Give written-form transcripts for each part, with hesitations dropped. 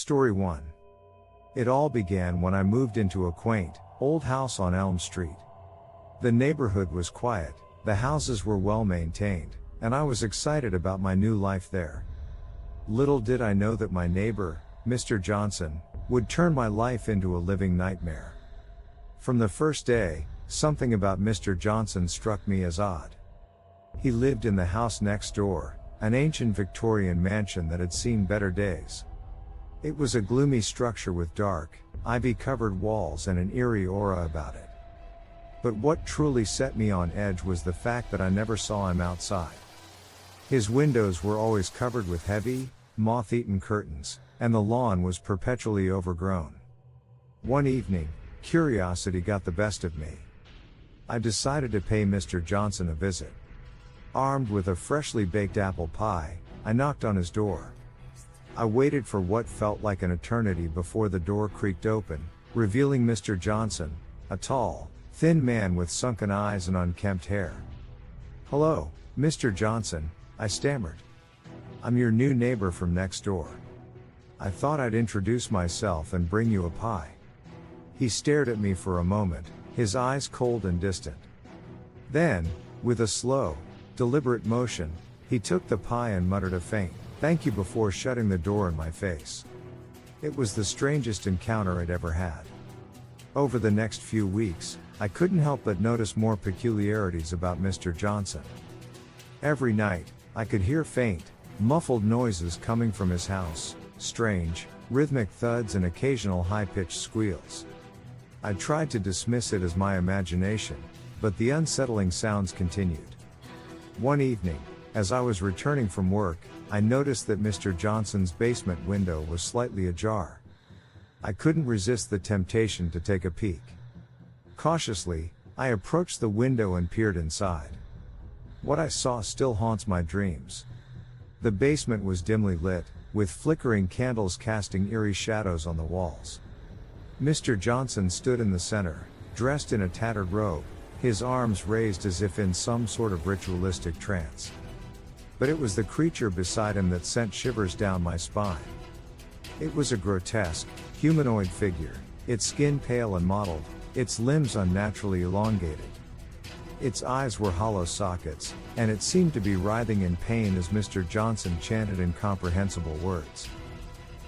Story 1. It all began when I moved into a quaint, old house on Elm Street. The neighborhood was quiet, the houses were well maintained, and I was excited about my new life there. Little did I know that my neighbor, Mr. Johnson, would turn my life into a living nightmare. From the first day, something about Mr. Johnson struck me as odd. He lived in the house next door, an ancient Victorian mansion that had seen better days. It was a gloomy structure with dark, ivy-covered walls and an eerie aura about it. But what truly set me on edge was the fact that I never saw him outside. His windows were always covered with heavy, moth-eaten curtains, and the lawn was perpetually overgrown. One evening, curiosity got the best of me. I decided to pay Mr. Johnson a visit. Armed with a freshly baked apple pie, I knocked on his door. I waited for what felt like an eternity before the door creaked open, revealing Mr. Johnson, a tall, thin man with sunken eyes and unkempt hair. "Hello, Mr. Johnson," I stammered. "I'm your new neighbor from next door. I thought I'd introduce myself and bring you a pie." He stared at me for a moment, his eyes cold and distant. Then, with a slow, deliberate motion, he took the pie and muttered a faint "thank you" before shutting the door in my face. It was the strangest encounter I'd ever had. Over the next few weeks, I couldn't help but notice more peculiarities about Mr. Johnson. Every night, I could hear faint, muffled noises coming from his house, strange, rhythmic thuds and occasional high-pitched squeals. I tried to dismiss it as my imagination, but the unsettling sounds continued. One evening, as I was returning from work, I noticed that Mr. Johnson's basement window was slightly ajar. I couldn't resist the temptation to take a peek. Cautiously, I approached the window and peered inside. What I saw still haunts my dreams. The basement was dimly lit, with flickering candles casting eerie shadows on the walls. Mr. Johnson stood in the center, dressed in a tattered robe, his arms raised as if in some sort of ritualistic trance. But it was the creature beside him that sent shivers down my spine. It was a grotesque, humanoid figure, its skin pale and mottled, its limbs unnaturally elongated. Its eyes were hollow sockets, and it seemed to be writhing in pain as Mr. Johnson chanted incomprehensible words.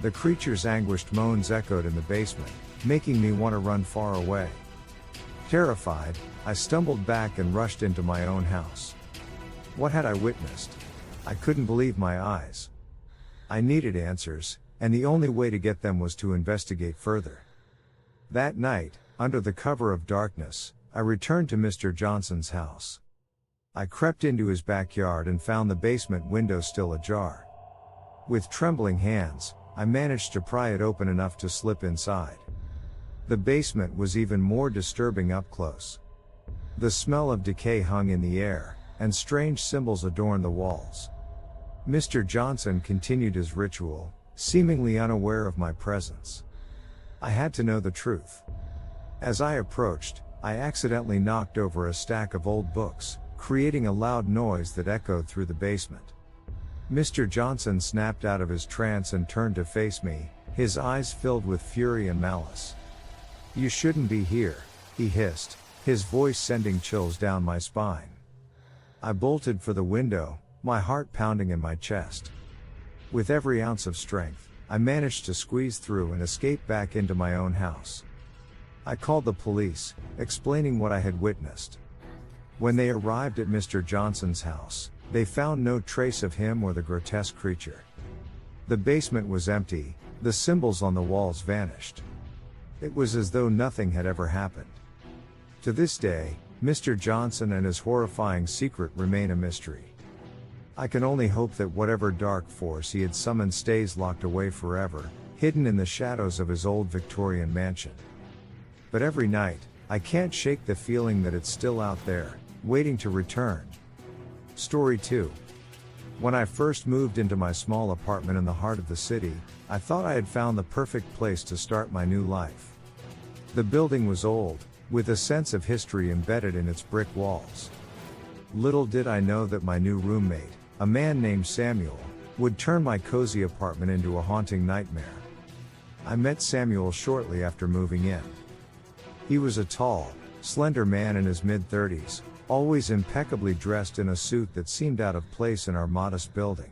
The creature's anguished moans echoed in the basement, making me want to run far away. Terrified, I stumbled back and rushed into my own house. What had I witnessed? I couldn't believe my eyes. I needed answers, and the only way to get them was to investigate further. That night, under the cover of darkness, I returned to Mr. Johnson's house. I crept into his backyard and found the basement window still ajar. With trembling hands, I managed to pry it open enough to slip inside. The basement was even more disturbing up close. The smell of decay hung in the air, and strange symbols adorned the walls. Mr. Johnson continued his ritual, seemingly unaware of my presence. I had to know the truth. As I approached, I accidentally knocked over a stack of old books, creating a loud noise that echoed through the basement. Mr. Johnson snapped out of his trance and turned to face me, his eyes filled with fury and malice. "You shouldn't be here," he hissed, his voice sending chills down my spine. I bolted for the window, my heart pounding in my chest. With every ounce of strength, I managed to squeeze through and escape back into my own house. I called the police, explaining what I had witnessed. When they arrived at Mr. Johnson's house, they found no trace of him or the grotesque creature. The basement was empty, the symbols on the walls vanished. It was as though nothing had ever happened. To this day, Mr. Johnson and his horrifying secret remain a mystery. I can only hope that whatever dark force he had summoned stays locked away forever, hidden in the shadows of his old Victorian mansion. But every night, I can't shake the feeling that it's still out there, waiting to return. Story 2. When I first moved into my small apartment in the heart of the city, I thought I had found the perfect place to start my new life. The building was old, with a sense of history embedded in its brick walls. Little did I know that my new roommate, a man named Samuel, would turn my cozy apartment into a haunting nightmare. I met Samuel shortly after moving in. He was a tall, slender man in his mid-30s, always impeccably dressed in a suit that seemed out of place in our modest building.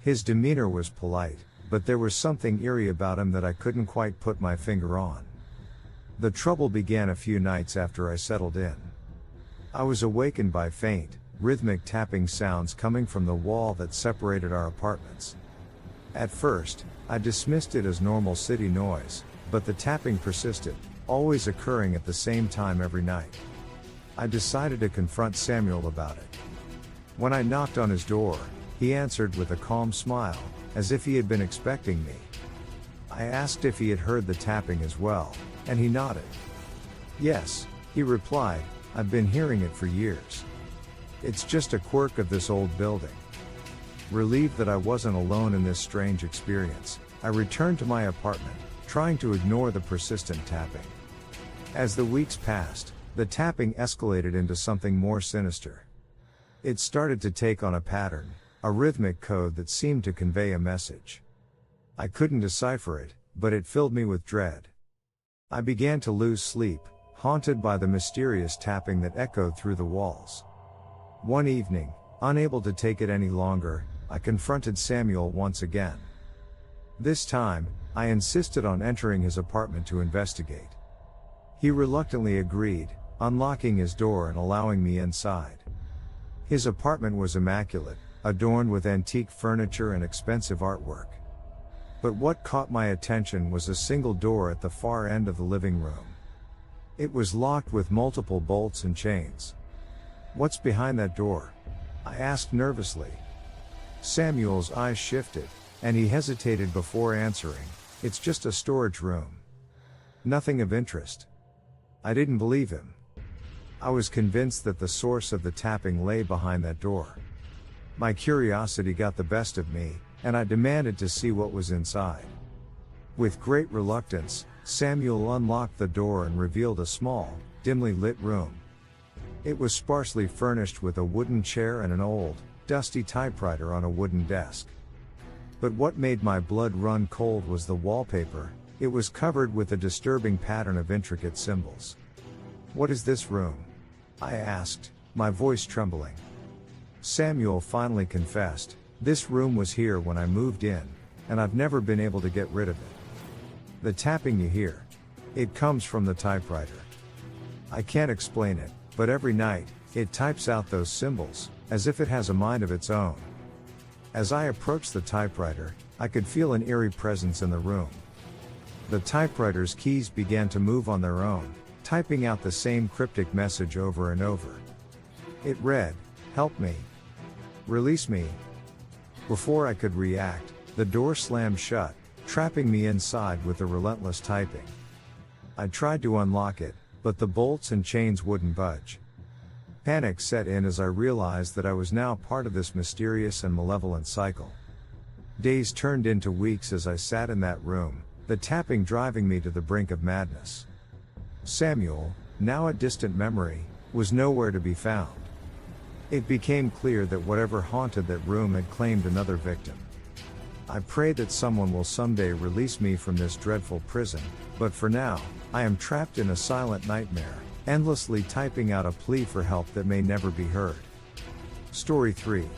His demeanor was polite, but there was something eerie about him that I couldn't quite put my finger on. The trouble began a few nights after I settled in. I was awakened by faint, rhythmic tapping sounds coming from the wall that separated our apartments. At first, I dismissed it as normal city noise, but the tapping persisted, always occurring at the same time every night. I decided to confront Samuel about it. When I knocked on his door, he answered with a calm smile, as if he had been expecting me. I asked if he had heard the tapping as well, and he nodded. "Yes," he replied, "I've been hearing it for years. It's just a quirk of this old building." Relieved that I wasn't alone in this strange experience, I returned to my apartment, trying to ignore the persistent tapping. As the weeks passed, the tapping escalated into something more sinister. It started to take on a pattern, a rhythmic code that seemed to convey a message. I couldn't decipher it, but it filled me with dread. I began to lose sleep, haunted by the mysterious tapping that echoed through the walls. One evening, unable to take it any longer, I confronted Samuel once again. This time, I insisted on entering his apartment to investigate. He reluctantly agreed, unlocking his door and allowing me inside. His apartment was immaculate, adorned with antique furniture and expensive artwork. But what caught my attention was a single door at the far end of the living room. It was locked with multiple bolts and chains. "What's behind that door?" I asked nervously. Samuel's eyes shifted, and he hesitated before answering, "It's just a storage room. Nothing of interest." I didn't believe him. I was convinced that the source of the tapping lay behind that door. My curiosity got the best of me, and I demanded to see what was inside. With great reluctance, Samuel unlocked the door and revealed a small, dimly lit room. It was sparsely furnished with a wooden chair and an old, dusty typewriter on a wooden desk. But what made my blood run cold was the wallpaper. It was covered with a disturbing pattern of intricate symbols. "What is this room?" I asked, my voice trembling. Samuel finally confessed, "This room was here when I moved in, and I've never been able to get rid of it. The tapping you hear, it comes from the typewriter. I can't explain it, but every night, it types out those symbols, as if it has a mind of its own." As I approached the typewriter, I could feel an eerie presence in the room. The typewriter's keys began to move on their own, typing out the same cryptic message over and over. It read, "Help me. Release me." Before I could react, the door slammed shut, trapping me inside with the relentless typing. I tried to unlock it, but the bolts and chains wouldn't budge. Panic set in as I realized that I was now part of this mysterious and malevolent cycle. Days turned into weeks as I sat in that room, the tapping driving me to the brink of madness. Samuel, now a distant memory, was nowhere to be found. It became clear that whatever haunted that room had claimed another victim. I pray that someone will someday release me from this dreadful prison, but for now, I am trapped in a silent nightmare, endlessly typing out a plea for help that may never be heard. Story 3.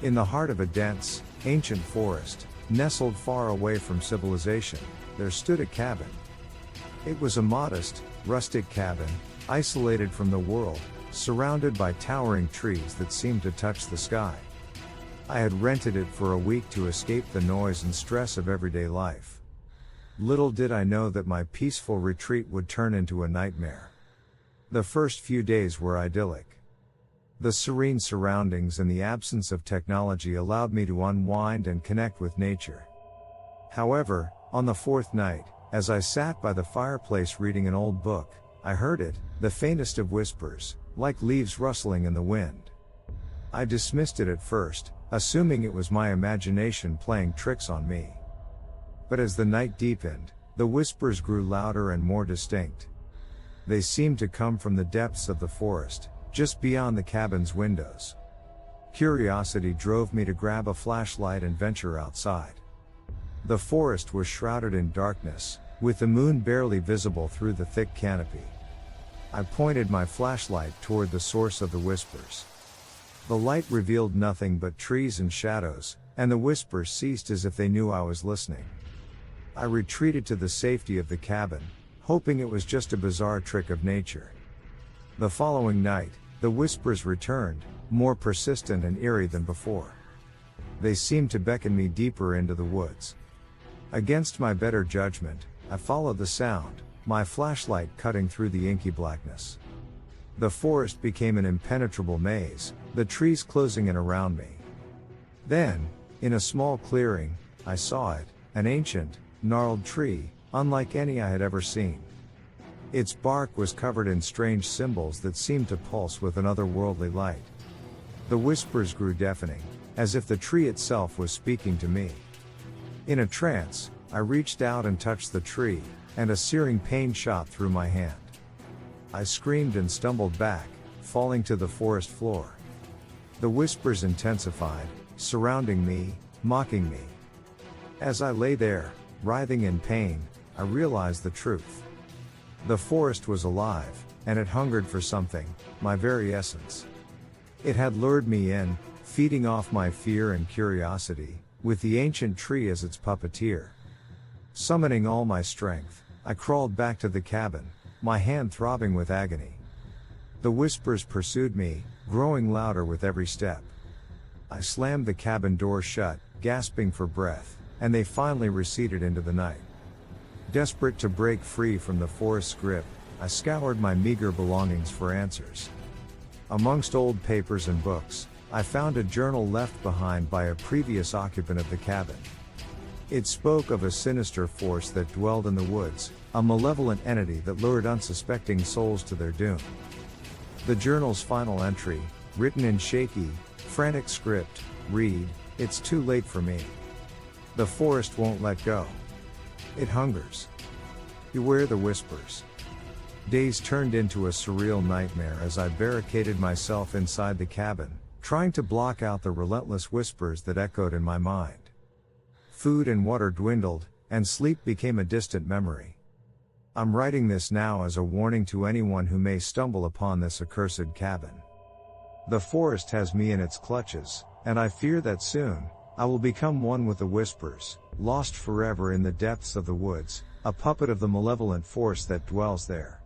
In the heart of a dense, ancient forest, nestled far away from civilization, there stood a cabin. It was a modest, rustic cabin, isolated from the world, surrounded by towering trees that seemed to touch the sky. I had rented it for a week to escape the noise and stress of everyday life. Little did I know that my peaceful retreat would turn into a nightmare. The first few days were idyllic. The serene surroundings and the absence of technology allowed me to unwind and connect with nature. However, on the fourth night, as I sat by the fireplace reading an old book, I heard it, the faintest of whispers, like leaves rustling in the wind. I dismissed it at first, assuming it was my imagination playing tricks on me. But as the night deepened, the whispers grew louder and more distinct. They seemed to come from the depths of the forest, just beyond the cabin's windows. Curiosity drove me to grab a flashlight and venture outside. The forest was shrouded in darkness, with the moon barely visible through the thick canopy. I pointed my flashlight toward the source of the whispers. The light revealed nothing but trees and shadows, and the whispers ceased as if they knew I was listening. I retreated to the safety of the cabin, hoping it was just a bizarre trick of nature. The following night, the whispers returned, more persistent and eerie than before. They seemed to beckon me deeper into the woods. Against my better judgment, I followed the sound, my flashlight cutting through the inky blackness. The forest became an impenetrable maze, the trees closing in around me. Then, in a small clearing, I saw it, an ancient, gnarled tree, unlike any I had ever seen. Its bark was covered in strange symbols that seemed to pulse with an otherworldly light. The whispers grew deafening, as if the tree itself was speaking to me. In a trance, I reached out and touched the tree, and a searing pain shot through my hand. I screamed and stumbled back, falling to the forest floor. The whispers intensified, surrounding me, mocking me. As I lay there, writhing in pain, I realized the truth. The forest was alive, and it hungered for something, my very essence. It had lured me in, feeding off my fear and curiosity, with the ancient tree as its puppeteer. Summoning all my strength, I crawled back to the cabin, my hand throbbing with agony. The whispers pursued me, growing louder with every step. I slammed the cabin door shut, gasping for breath, and they finally receded into the night. Desperate to break free from the forest's grip, I scoured my meager belongings for answers. Amongst old papers and books, I found a journal left behind by a previous occupant of the cabin. It spoke of a sinister force that dwelled in the woods, a malevolent entity that lured unsuspecting souls to their doom. The journal's final entry, written in shaky, frantic script, read, "It's too late for me. The forest won't let go. It hungers. Beware the whispers." Days turned into a surreal nightmare as I barricaded myself inside the cabin, trying to block out the relentless whispers that echoed in my mind. Food and water dwindled, and sleep became a distant memory. I'm writing this now as a warning to anyone who may stumble upon this accursed cabin. The forest has me in its clutches, and I fear that soon, I will become one with the whispers, lost forever in the depths of the woods, a puppet of the malevolent force that dwells there.